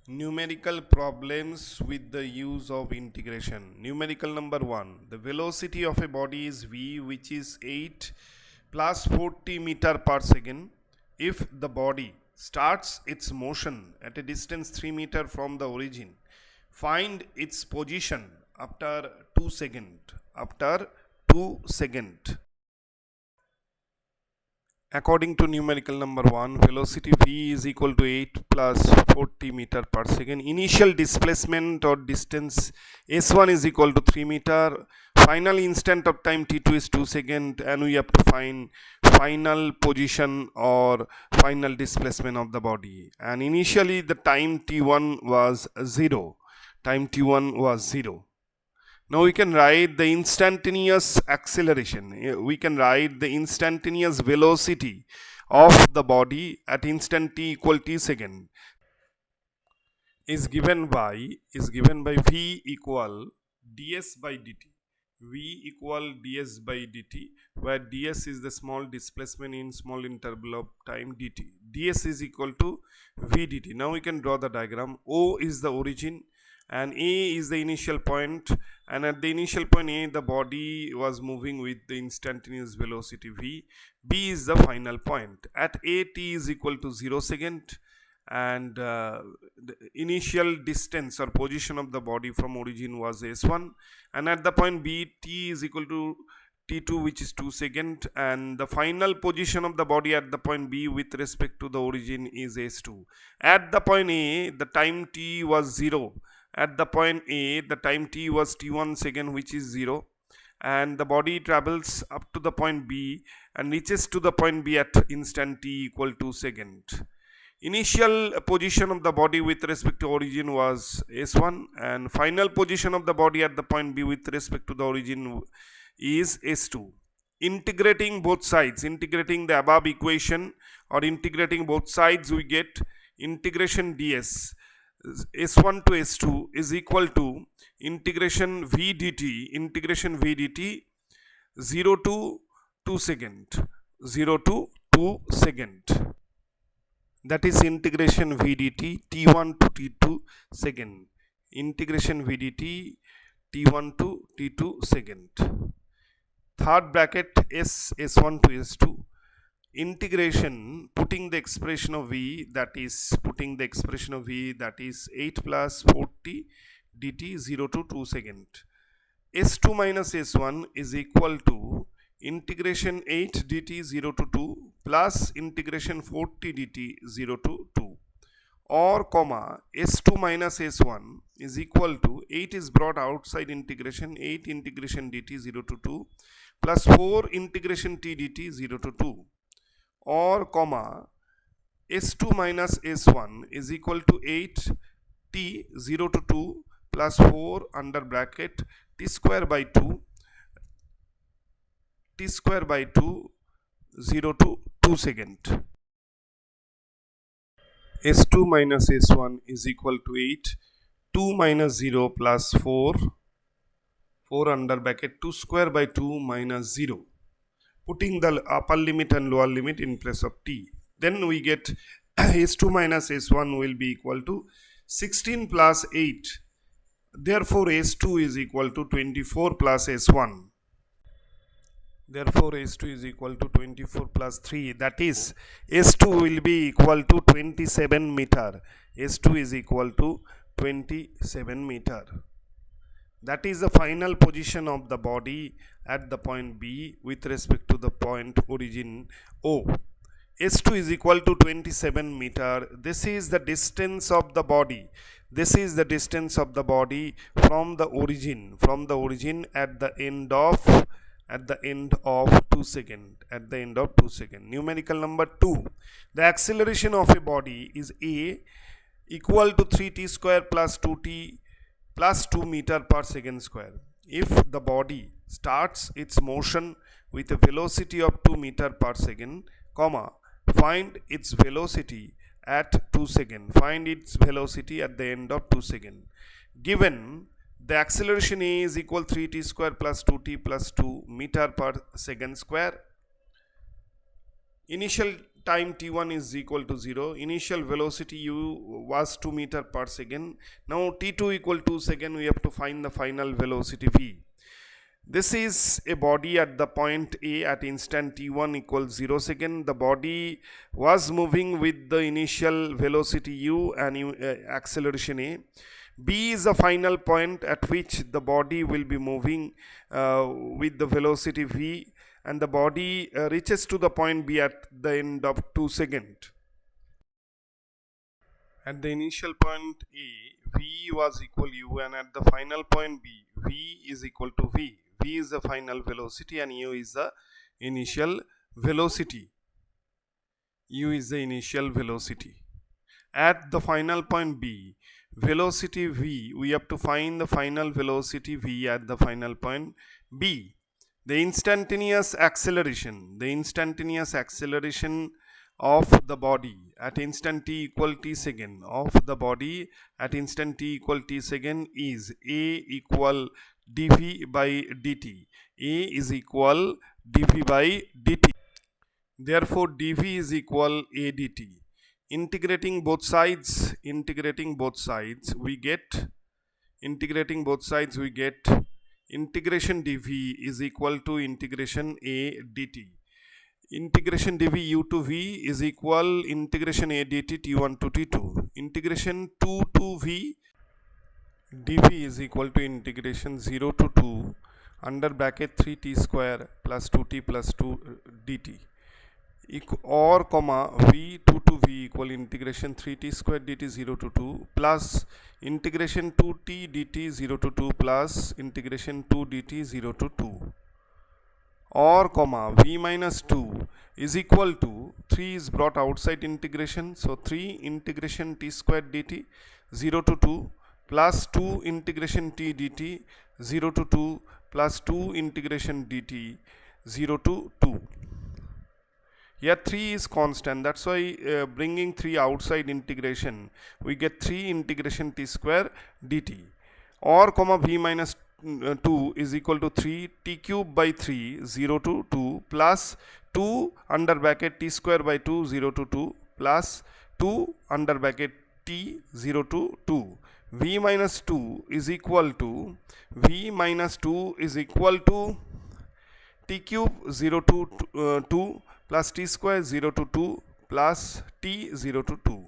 Numerical problems with the use of integration. Numerical number 1. The velocity of a body is v, which is 8 plus 40 meter per second. If the body starts its motion at a distance 3 meter from the origin, find its position after 2 seconds. After 2 seconds. According to numerical number 1, velocity v is equal to 8 plus 40 meter per second. Initial displacement or distance s1 is equal to 3 meter. Final instant of time t2 is 2 seconds, and we have to find final position or final displacement of the body. And initially the time t1 was 0. Time t1 was 0. Now we can write the instantaneous acceleration. We can write the instantaneous velocity of the body at instant t equal t second is given by v equal ds by dt. V equal ds by dt, where ds is the small displacement in small interval of time dt. ds is equal to v dt. Now we can draw the diagram. O is the origin and A is the initial point, and at the initial point A the body was moving with the instantaneous velocity v. B is the final point. At A t is equal to 0 second, and the initial distance or position of the body from origin was s1, and at the point B t is equal to t2, which is 2 second, and the final position of the body at the point B with respect to the origin is s2. At the point A the time t was 0. At the point A the time t was t1 second, which is 0, and the body travels up to the point B and reaches to the point B at instant t equal to second. Initial position of the body with respect to origin was s1, and final position of the body at the point B with respect to the origin is s2. Integrating both sides, integrating the above equation or integrating both sides, we get integration ds s1 to s2 is equal to integration v dt 0 to 2 second, 0 to 2 second. That is integration v dt t1 to t2 second, integration v dt t1 to t2 second. Third bracket s1 to s2, integration putting the expression of v, that is 8 plus 40 dt 0 to 2 second. s2 minus s1 is equal to integration 8 dt 0 to 2 plus integration 40 dt 0 to 2, or comma s2 minus s1 is equal to 8 is brought outside integration, 8 integration dt 0 to 2 plus 4 integration t dt 0 to 2, or comma s2 minus s1 is equal to 8 t 0 to 2 plus 4 under bracket t square by 2 0 to 2 second. s2 minus s1 is equal to 8 2 minus 0 plus 4 under bracket 2 square by 2 minus 0, putting the upper limit and lower limit in place of t. Then we get s2 minus s1 will be equal to 16 plus 8. Therefore s2 is equal to 24 plus s1. Therefore s2 is equal to 24 plus 3. That is s2 will be equal to 27 meter. s2 is equal to 27 meter. That is the final position of the body at the point B with respect to the point origin O. S2 is equal to 27 meter. This is the distance of the body. This is the distance of the body from the origin at the end of 2 seconds. At the end of 2 seconds. Numerical number 2. The acceleration of a body is A equal to 3t square plus 2t plus 2 meter per second square. If the body starts its motion with a velocity of 2 meter per second, comma, find its velocity at 2 seconds. Find its velocity at the end of 2 seconds. Given the acceleration A is equal 3t square plus 2t plus 2 meter per second square. Initial time t1 is equal to 0, initial velocity u was 2 meter per second. Now t2 equal to 2 second, we have to find the final velocity v. This is a body at the point A at instant t1 equals 0 second. The body was moving with the initial velocity u and acceleration a. B is the final point at which the body will be moving with the velocity v, and the body reaches to the point B at the end of 2 seconds. At the initial point A, v was equal u, and at the final point B, v is equal to v. V is the final velocity and u is the initial velocity. U is the initial velocity. At the final point B, velocity v, we have to find the final velocity v at the final point B. The instantaneous acceleration of the body at instant t equal t second is a equal dv by dt. A is equal dv by dt. Therefore, dv is equal a dt. Integrating both sides, we get integration dv is equal to integration a dt. Integration dv u to v is equal integration a dt t1 to t2. Integration 2 to v dv is equal to integration 0 to 2 under bracket 3t square plus 2t plus 2 dt, or comma v 2 to v equal integration 3t square dt 0 to 2 plus integration 2t dt 0 to 2 plus integration 2 dt 0 to 2, or comma v minus 2 is equal to 3 is brought outside integration, so 3 integration t square dt 0 to 2 plus 2 integration t dt 0 to 2 plus 2 integration dt 0 to 2. Here 3 is constant, that's why bringing 3 outside integration, we get 3 integration t square dt, or comma v minus 2 is equal to 3 t cube by 3 0 to 2 plus 2 under bracket t square by 2 0 to 2 plus 2 under bracket t 0 to 2. V minus 2 is equal to t cube 0 to 2 plus t square 0 to 2 plus t 0 to 2.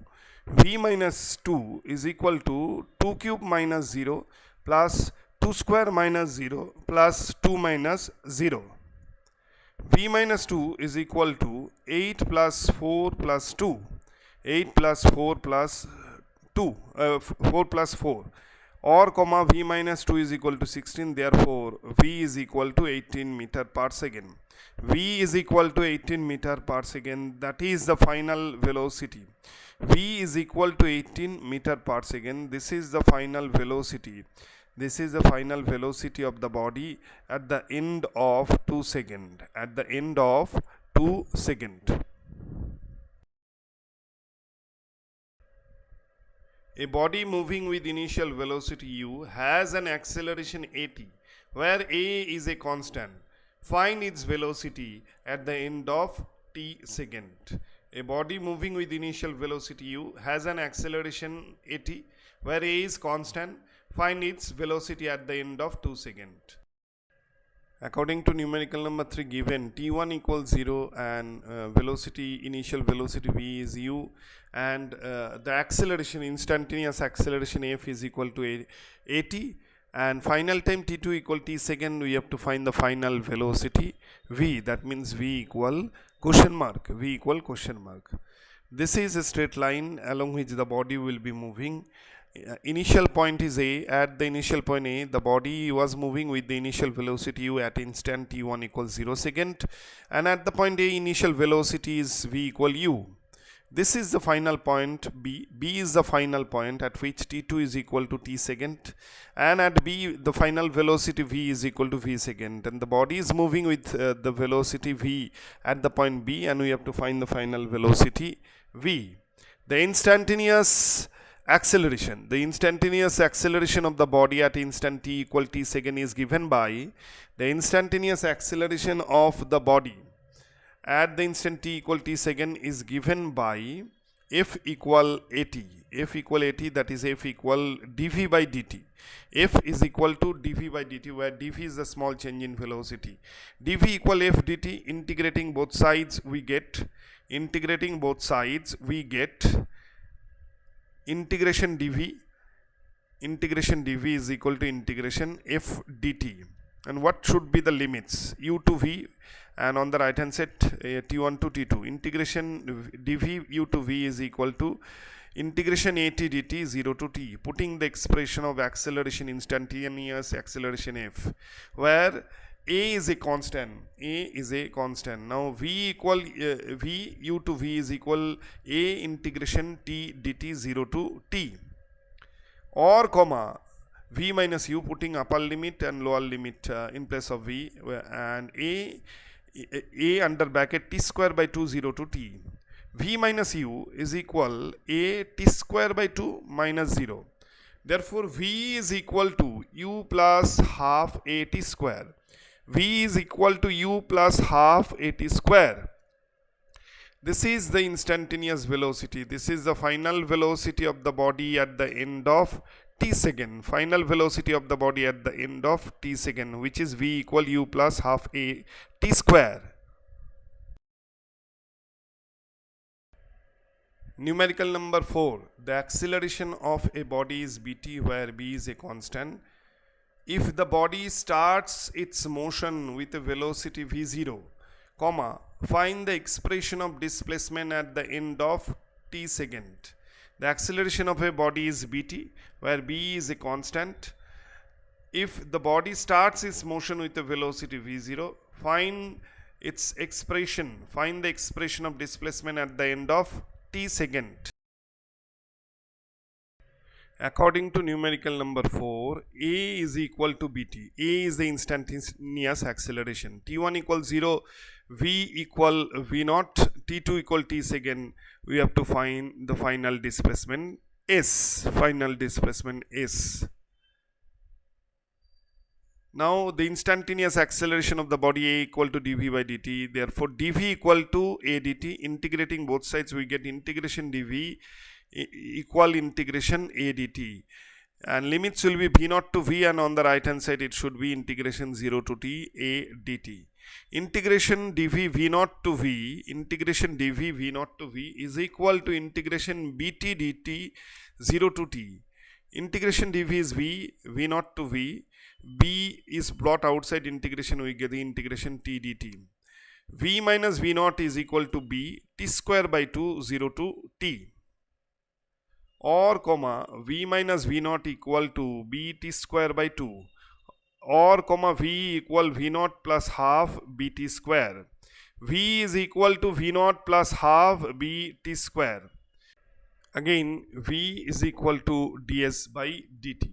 V minus 2 is equal to 2 cube minus 0 plus 2 square minus 0 plus 2 minus 0. V minus 2 is equal to 8 plus 4 plus 2. 8 plus 4 plus 2, 4 plus 4, or comma v minus 2 is equal to 16. Therefore, v is equal to 18 meter per second. V is equal to 18 meter per second. That is the final velocity. V is equal to 18 meter per second. This is the final velocity. This is the final velocity of the body at the end of 2 seconds. At the end of 2 seconds. A body moving with initial velocity u has an acceleration at, where a is a constant. Find its velocity at the end of t second. A body moving with initial velocity u has an acceleration at, where a is constant. Find its velocity at the end of 2 seconds. According to numerical number 3 given, t1 equals 0 and initial velocity v is u, and the acceleration, instantaneous acceleration f is equal to at, and final time t2 equal t second, we have to find the final velocity v. That means v equal question mark. This is a straight line along which the body will be moving. Initial point is A. At the initial point A, the body was moving with the initial velocity u at instant t1 equals 0 second, and at the point A, initial velocity is v equal u. This is the final point B. B is the final point at which t2 is equal to t second, and at B the final velocity v is equal to v second, and the body is moving with the velocity v at the point B, and we have to find the final velocity v. The instantaneous acceleration of the body at instant t equal t second is given by the instantaneous acceleration of the body at the instant t equal t second is given by f equal at. F equal at, that is f equal dv by dt. F is equal to dv by dt, where dv is the small change in velocity. Dv equal f dt. Integrating both sides we get integration dv is equal to integration f dt. And what should be the limits? U to v, and on the right hand side t1 to t2. Integration dv u to v is equal to integration at dt 0 to t, putting the expression of acceleration, instantaneous acceleration f, where a is a constant. Now v equal v u to v is equal a integration t dt 0 to t, or comma v minus u, putting upper limit and lower limit in place of v, and a under bracket t square by 2 0 to t. V minus u is equal a t square by 2 minus 0. Therefore v is equal to u plus half a t square. V is equal to u plus half a t square. This is the instantaneous velocity. This is the final velocity of the body at the end of t second. Final velocity of the body at the end of t second, which is v equal u plus half a t square. Numerical number 4. The acceleration of a body is bt, where b is a constant. If the body starts its motion with a velocity v0, comma, find the expression of displacement at the end of t second. The acceleration of a body is bt, where b is a constant. If the body starts its motion with a velocity v0, find the expression of displacement at the end of t second. According to numerical number 4, a is equal to bt. A is the instantaneous acceleration. T1 equals 0, v equal v0, t2 equal t second. We have to find the final displacement s. Now the instantaneous acceleration of the body a equal to dv by dt. Therefore dv equal to a dt. Integrating both sides we get integration dv equal integration a dt, and limits will be v0 to v, and on the right hand side it should be integration 0 to t a dt. Integration dv v0 to v is equal to integration bt dt 0 to t. Integration dv is v0 to v, b is brought outside integration, we get the integration t dt. V minus v0 is equal to b t square by 2 0 to t, or comma v minus v0 equal to b t square by 2, or comma v equal v0 plus half bt square. V is equal to v0 plus half bt square. Again v is equal to ds by dt.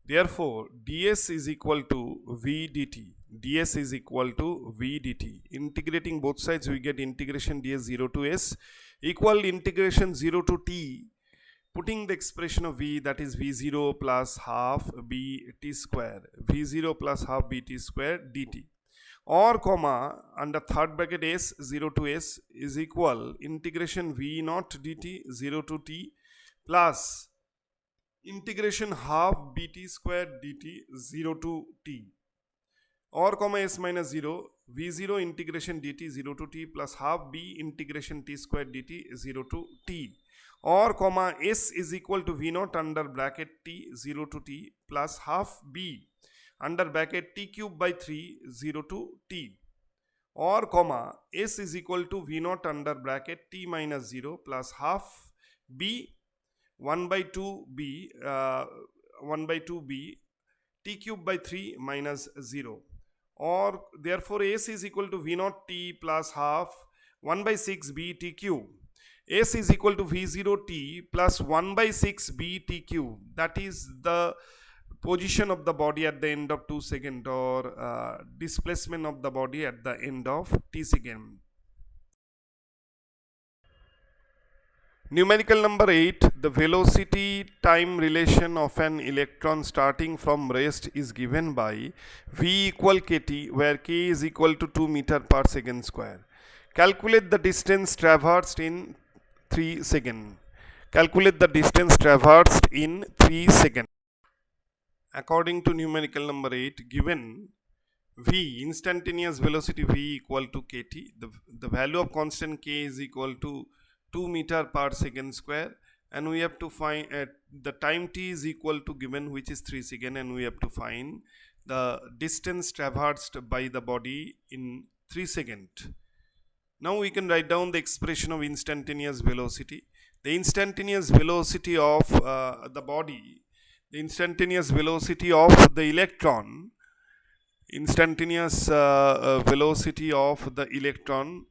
Therefore ds is equal to v dt. Integrating both sides we get integration ds 0 to s equal integration 0 to t, putting the expression of v, that is v0 plus half bt square, dt, or comma under third bracket s 0 to s is equal integration v0 dt 0 to t plus integration half bt square dt 0 to t, or comma s minus 0 v0 integration dt 0 to t plus half b integration t square dt 0 to t, or comma s is equal to v0 under bracket t 0 to t plus half b under bracket t cube by 3 0 to t, or comma s is equal to v0 under bracket t minus 0 plus half b 1 by 2 b t cube by 3 minus 0, or therefore s is equal to v0 t plus half 1 by 6 b t cube. S is equal to v0 t plus 1 by 6 b t cube. That is the position of the body at the end of 2 seconds, or displacement of the body at the end of t second. Numerical number 8. The velocity time relation of an electron starting from rest is given by v equal kt, where k is equal to 2 meter per second square. Calculate the distance traversed in 3 seconds. Calculate the distance traversed in 3 seconds. According to numerical number 8, given v, instantaneous velocity v equal to kt, the value of constant k is equal to 2 meter per second square, and we have to find the time t is equal to given, which is 3 seconds, and we have to find the distance traversed by the body in 3 seconds. Now we can write down the expression of instantaneous velocity. The instantaneous velocity of the body, the instantaneous velocity of the electron, instantaneous velocity of the electron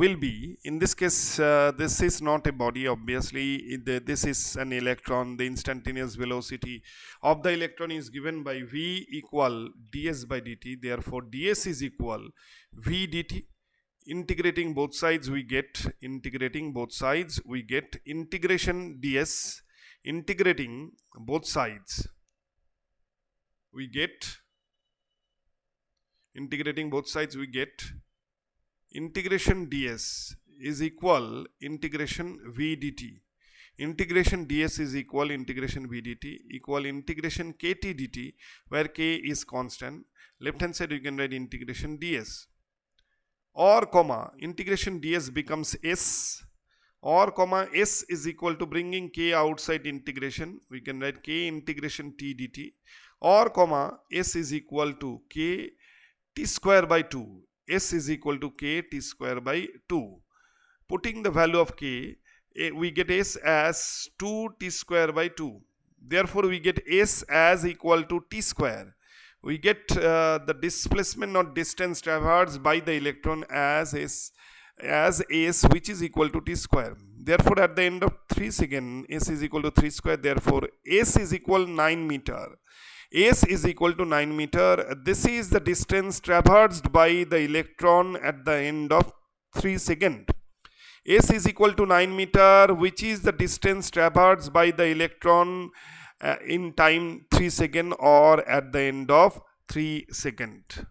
will be, in this case, this is not a body, obviously this is an electron. The instantaneous velocity of the electron is given by v equal ds by dt. Therefore ds is equal v dt. Integrating both sides we get integration ds. Integrating both sides we get integration ds is equal integration v dt. Integration ds is equal integration v dt equal integration kt dt, where k is constant. Left hand side you can write integration ds, or comma integration ds becomes s, or comma s is equal to, bringing k outside integration, we can write k integration t dt, or comma s is equal to k t square by 2. S is equal to k t square by 2. Putting the value of k, we get s as 2 t square by 2. Therefore we get s as equal to t square. We get the displacement or distance traversed by the electron as s, which is equal to t square. Therefore at the end of 3 seconds, s is equal to 3 square. Therefore s is equal 9 meter. S is equal to 9 meter. This is the distance traversed by the electron at the end of 3 seconds. S is equal to 9 meter, which is the distance traversed by the electron in time 3 seconds, or at the end of 3 seconds.